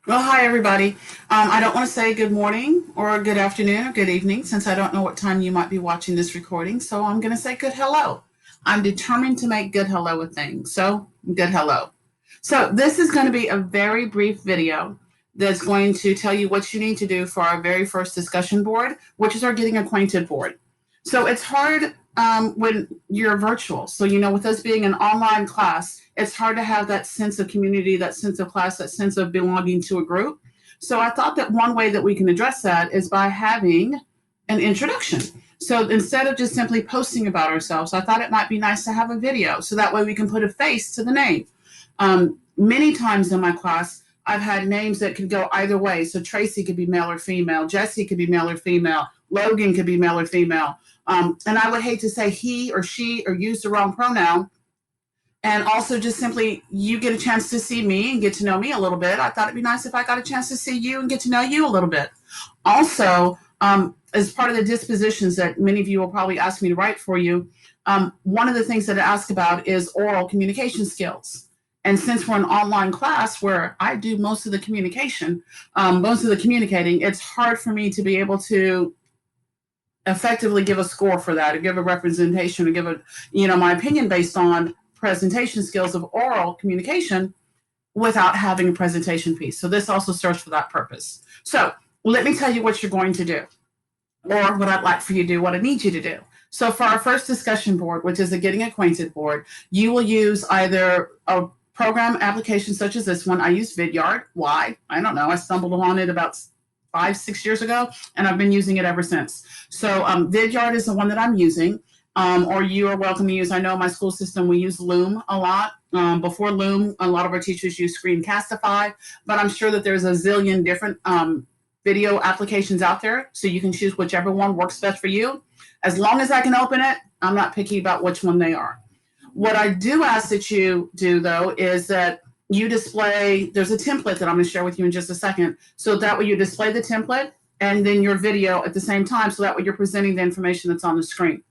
Well, hi, everybody. I don't want to say good morning or good afternoon or good evening since I don't know what time you might be watching this recording. So I'm going to say good hello. I'm determined to make good hello a thing. So, good hello. So, this is going to be a very brief video that's going to tell you what you need to do for our very first discussion board, which is our Getting Acquainted board. So, it's hard when you're virtual. So, with us being an online class, it's hard to have that sense of community, that sense of class, that sense of belonging to a group. So I thought that one way that we can address that is by having an introduction. So instead of just simply posting about ourselves, I thought it might be nice to have a video so that way we can put a face to the name. Many times in my class, I've had names that could go either way. So Tracy could be male or female, Jesse could be male or female, Logan could be male or female. And I would hate to say he or she or use the wrong pronoun, and also just simply you get a chance to see me and get to know me a little bit. I thought it'd be nice if I got a chance to see you and get to know you a little bit. Also, as part of the dispositions that many of you will probably ask me to write for you, one of the things that I ask about is oral communication skills. And since we're an online class where I do most of the communication, most of the communicating, it's hard for me to be able to effectively give a score for that or give a representation or give my opinion based on presentation skills of oral communication without having a presentation piece. So this also serves for that purpose. So let me tell you what you're going to do, or what I'd like for you to do, what I need you to do. So for our first discussion board, which is a Getting Acquainted board, you will use either a program application such as this one. I use Vidyard. Why? I don't know. I stumbled on it about 5, 6 years ago, and I've been using it ever since. So Vidyard is the one that I'm using. Or you are welcome to use. I know my school system, we use Loom a lot. Before Loom, a lot of our teachers use Screencastify, but I'm sure that there's a zillion different video applications out there, so you can choose whichever one works best for you. As long as I can open it, I'm not picky about which one they are. What I do ask that you do, though, is that you display, there's a template that I'm going to share with you in just a second. So that way you display the template and then your video at the same time, so that way you're presenting the information that's on the screen.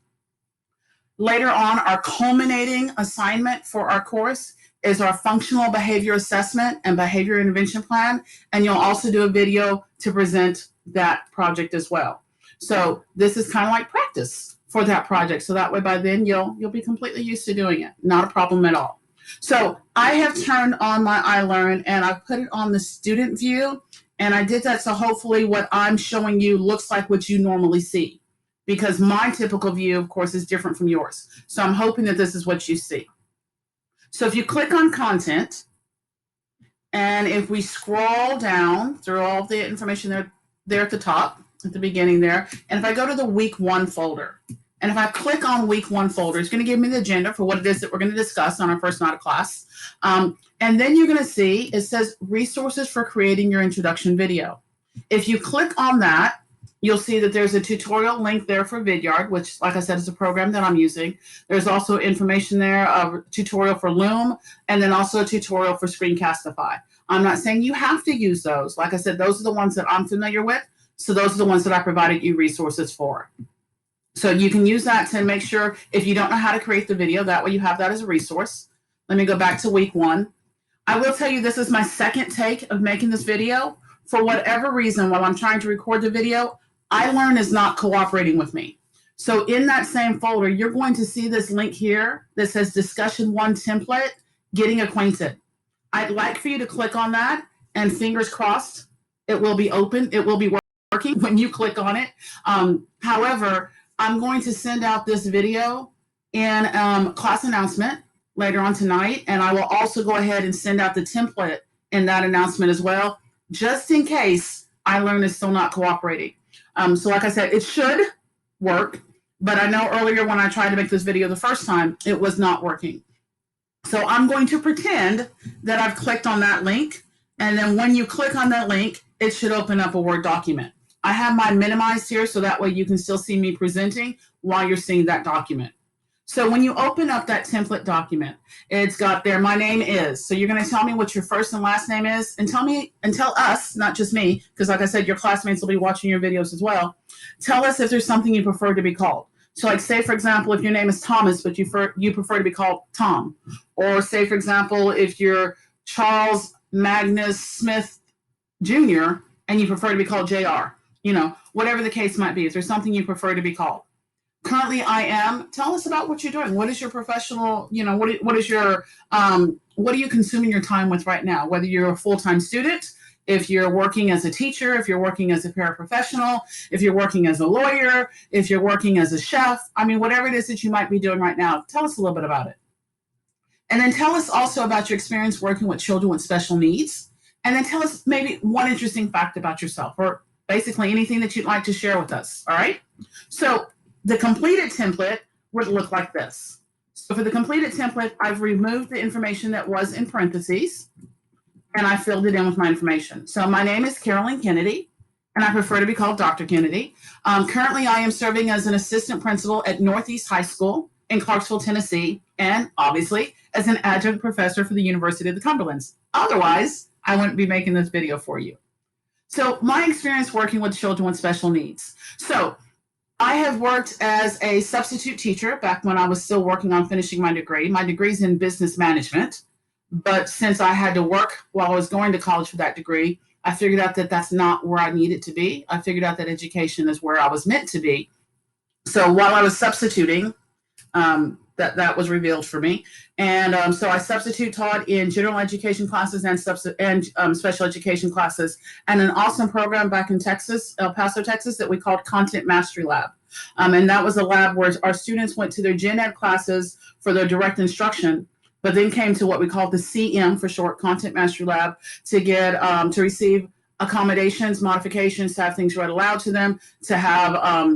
Later on, our culminating assignment for our course is our functional behavior assessment and behavior intervention plan. And you'll also do a video to present that project as well. So this is kind of like practice for that project. So that way by then you'll be completely used to doing it. Not a problem at all. So I have turned on my iLearn and I've put it on the student view. And I did that so hopefully what I'm showing you looks like what you normally see, because my typical view, of course, is different from yours. So I'm hoping that this is what you see. So if you click on content, and if we scroll down through all of the information there at the top, at the beginning there, and if I go to the week 1 folder, and if I click on week 1 folder, it's going to give me the agenda for what it is that we're going to discuss on our first night of class. And then you're going to see it says resources for creating your introduction video. If you click on that, you'll see that there's a tutorial link there for Vidyard, which, like I said, is a program that I'm using. There's also information there, a tutorial for Loom, and then also a tutorial for Screencastify. I'm not saying you have to use those. Like I said, those are the ones that I'm familiar with. So those are the ones that I provided you resources for. So you can use that to make sure if you don't know how to create the video, that way you have that as a resource. Let me go back to week 1. I will tell you this is my second take of making this video. For whatever reason, while I'm trying to record the video, iLearn is not cooperating with me. So in that same folder, you're going to see this link here that says Discussion 1 Template, Getting Acquainted. I'd like for you to click on that, and fingers crossed, it will be open. It will be working when you click on it. However, I'm going to send out this video in class announcement later on tonight, and I will also go ahead and send out the template in that announcement as well, just in case iLearn is still not cooperating. So like I said, it should work, but I know earlier when I tried to make this video the first time, it was not working. So I'm going to pretend that I've clicked on that link, and then when you click on that link, it should open up a Word document. I have mine minimized here so that way you can still see me presenting while you're seeing that document. So when you open up that template document, it's got there, my name is. So you're going to tell me what your first and last name is, and tell us, not just me, because like I said, your classmates will be watching your videos as well. Tell us if there's something you prefer to be called. So like say, for example, if your name is Thomas, but you prefer to be called Tom. Or say, for example, if you're Charles Magnus Smith Junior and you prefer to be called JR, whatever the case might be. If there's something you prefer to be called. Currently, I am. Tell us about what you're doing. What is your professional, what is your, what are you consuming your time with right now? Whether you're a full-time student, if you're working as a teacher, if you're working as a paraprofessional, if you're working as a lawyer, if you're working as a chef, whatever it is that you might be doing right now, tell us a little bit about it. And then tell us also about your experience working with children with special needs. And then tell us maybe one interesting fact about yourself, or basically anything that you'd like to share with us. All right. So the completed template would look like this. So for the completed template, I've removed the information that was in parentheses and I filled it in with my information. So my name is Carolyn Kennedy, and I prefer to be called Dr. Kennedy. Currently, I am serving as an assistant principal at Northeast High School in Clarksville, Tennessee, and obviously as an adjunct professor for the University of the Cumberlands. Otherwise, I wouldn't be making this video for you. So my experience working with children with special needs. So I have worked as a substitute teacher back when I was still working on finishing my degree. My degree's in business management, but since I had to work while I was going to college for that degree, I figured out that that's not where I needed to be. I figured out that education is where I was meant to be. So while I was substituting, that was revealed for me. And so I substitute taught in general education classes and special education classes, and an awesome program back in Texas, El Paso, Texas, that we called Content Mastery Lab. And that was a lab where our students went to their gen ed classes for their direct instruction, but then came to what we call the CM for short, Content Mastery Lab, to get to receive accommodations, modifications, to have things read aloud to them, to have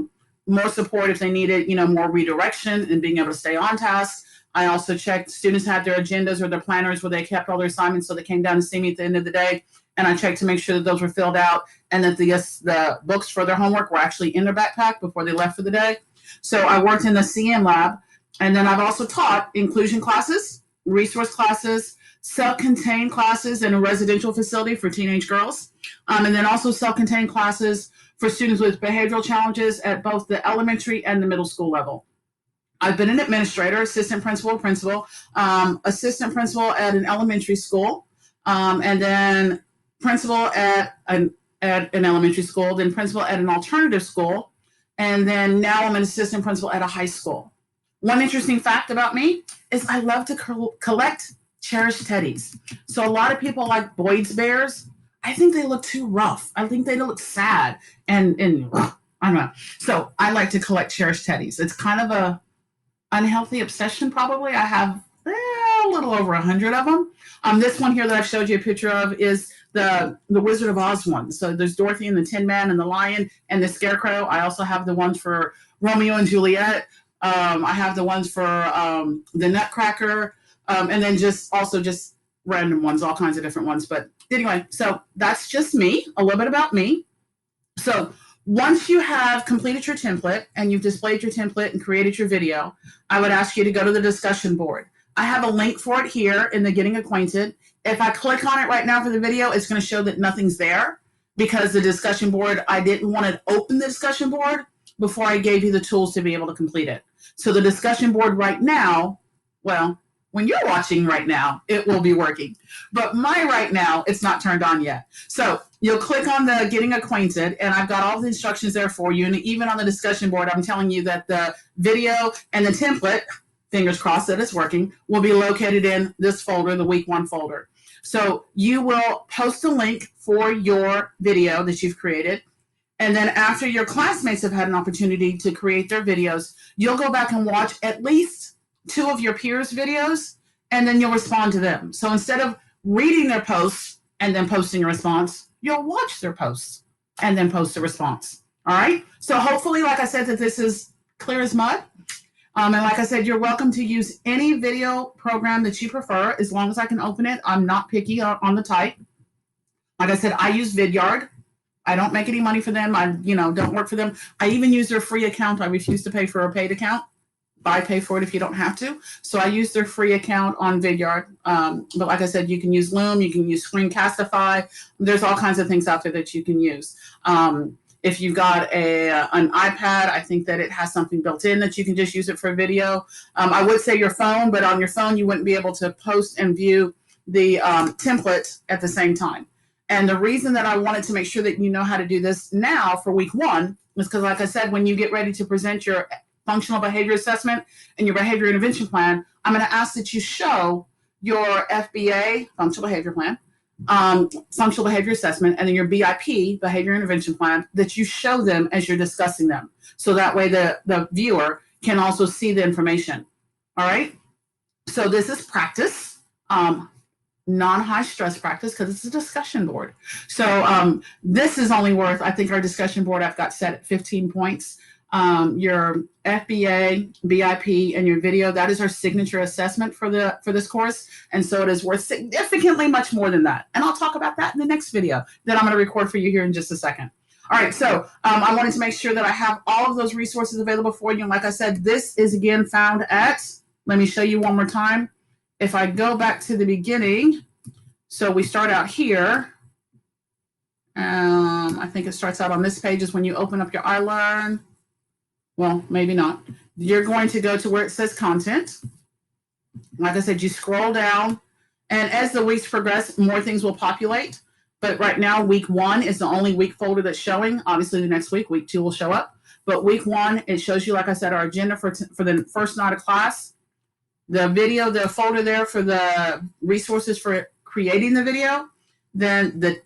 more support if they needed, more redirection and being able to stay on task. I also checked students had their agendas or their planners where they kept all their assignments, so they came down to see me at the end of the day. And I checked to make sure that those were filled out and that the books for their homework were actually in their backpack before they left for the day. So I worked in the CM lab. And then I've also taught inclusion classes, resource classes, self-contained classes in a residential facility for teenage girls. And then also self-contained classes for students with behavioral challenges at both the elementary and the middle school level. I've been an administrator, assistant principal, assistant principal at an elementary school, and then principal at an elementary school, then principal at an alternative school, and then now I'm an assistant principal at a high school. One interesting fact about me is I love to collect cherished teddies. So a lot of people like Boyd's bears. I think they look too rough. I think they look sad and I don't know. So I like to collect cherished teddies. It's kind of a unhealthy obsession, probably. I have a little over 100 of them. This one here that I've showed you a picture of is the Wizard of Oz one. So there's Dorothy and the Tin Man and the Lion and the Scarecrow. I also have the ones for Romeo and Juliet. I have the ones for the Nutcracker, and then just random ones, all kinds of different ones. But anyway, so that's just me, a little bit about me. So once you have completed your template and you've displayed your template and created your video, I would ask you to go to the discussion board. I have a link for it here in the Getting Acquainted. If I click on it right now for the video, it's going to show that nothing's there because the discussion board, I didn't want to open the discussion board before I gave you the tools to be able to complete it. So the discussion board right now, well, when you're watching right now, it will be working. But right now, it's not turned on yet. So you'll click on the Getting Acquainted, and I've got all the instructions there for you. And even on the discussion board, I'm telling you that the video and the template, fingers crossed that it's working, will be located in this folder, the week 1 folder. So you will post a link for your video that you've created. And then after your classmates have had an opportunity to create their videos, you'll go back and watch at least 2 of your peers' videos, and then you'll respond to them. So instead of reading their posts and then posting a response, you'll watch their posts and then post a response. All right? So hopefully, like I said, that this is clear as mud. And like I said, you're welcome to use any video program that you prefer as long as I can open it. I'm not picky on the type. Like I said, I use Vidyard. I don't make any money for them. I don't work for them. I even use their free account. I refuse to pay for a paid account. Buy, pay for it if you don't have to. So I use their free account on Vidyard. But like I said, you can use Loom. You can use Screencastify. There's all kinds of things out there that you can use. If you've got an iPad, I think that it has something built in that you can just use it for video. I would say your phone, but on your phone, you wouldn't be able to post and view the template at the same time. And the reason that I wanted to make sure that you know how to do this now for week 1 is because, like I said, when you get ready to present your functional behavior assessment and your behavior intervention plan, I'm going to ask that you show your FBA, functional behavior plan, functional behavior assessment, and then your BIP, behavior intervention plan, that you show them as you're discussing them. So that way the viewer can also see the information. All right. So this is practice. Non-high stress practice because it's a discussion board. So this is only worth, I think our discussion board I've got set at 15 points. Your FBA, BIP, and your video, that is our signature assessment for this course. And so it is worth significantly much more than that. And I'll talk about that in the next video that I'm going to record for you here in just a second. All right, so I wanted to make sure that I have all of those resources available for you. And like I said, this is again found at, let me show you one more time. If I go back to the beginning, so we start out here. I think it starts out on this page is when you open up your iLearn. Well, maybe not. You're going to go to where it says content. Like I said, you scroll down, and as the weeks progress, more things will populate. But right now, week 1 is the only week folder that's showing. Obviously, the next week 2 will show up. But week 1, it shows you, like I said, our agenda for the first night of class. The video, the folder there for the resources for creating the video, then the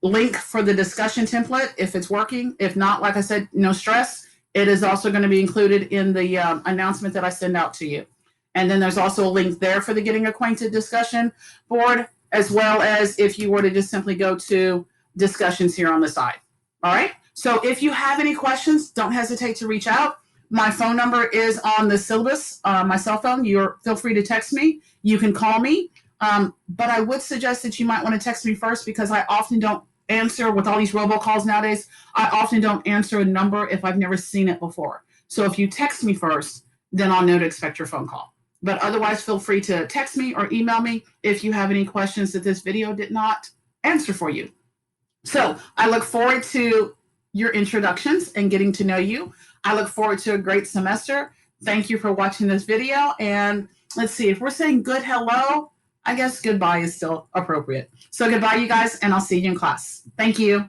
link for the discussion template, if it's working. If not, like I said, no stress. It is also going to be included in the announcement that I send out to you. And then there's also a link there for the Getting Acquainted discussion board, as well as if you were to just simply go to discussions here on the side. All right. So if you have any questions, don't hesitate to reach out. My phone number is on the syllabus, my cell phone. Feel free to text me. You can call me. But I would suggest that you might want to text me first because I often don't answer with all these robocalls nowadays. I often don't answer a number if I've never seen it before. So if you text me first, then I'll know to expect your phone call. But otherwise, feel free to text me or email me if you have any questions that this video did not answer for you. So I look forward to your introductions and getting to know you. I look forward to a great semester. Thank you for watching this video. And let's see, if we're saying good hello, I guess goodbye is still appropriate. So goodbye, you guys, and I'll see you in class. Thank you.